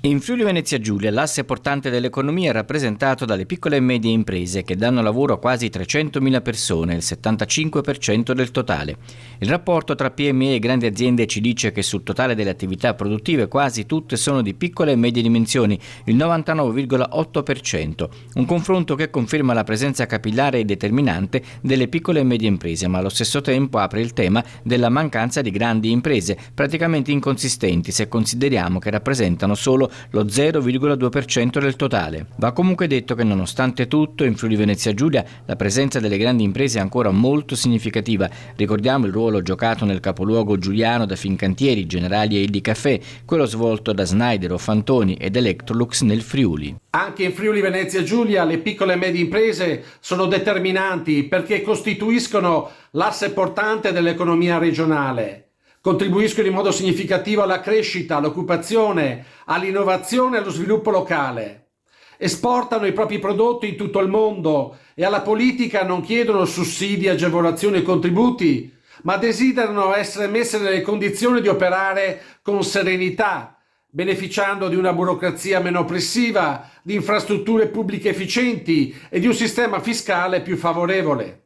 In Friuli Venezia Giulia l'asse portante dell'economia è rappresentato dalle piccole e medie imprese che danno lavoro a quasi 300.000 persone, il 75% del totale. Il rapporto tra PMI e grandi aziende ci dice che sul totale delle attività produttive quasi tutte sono di piccole e medie dimensioni, il 99,8%, un confronto che conferma la presenza capillare e determinante delle piccole e medie imprese, ma allo stesso tempo apre il tema della mancanza di grandi imprese, praticamente inconsistenti se consideriamo che rappresentano solo lo 0,2% del totale. Va comunque detto che nonostante tutto in Friuli Venezia Giulia la presenza delle grandi imprese è ancora molto significativa. Ricordiamo il ruolo giocato nel capoluogo giuliano da Fincantieri, Generali e Illy Caffè, quello svolto da Schneider, Fantoni ed Electrolux nel Friuli. Anche in Friuli Venezia Giulia le piccole e medie imprese sono determinanti perché costituiscono l'asse portante dell'economia regionale. Contribuiscono in modo significativo alla crescita, all'occupazione, all'innovazione e allo sviluppo locale. Esportano i propri prodotti in tutto il mondo e alla politica non chiedono sussidi, agevolazioni e contributi, ma desiderano essere messe nelle condizioni di operare con serenità, beneficiando di una burocrazia meno oppressiva, di infrastrutture pubbliche efficienti e di un sistema fiscale più favorevole.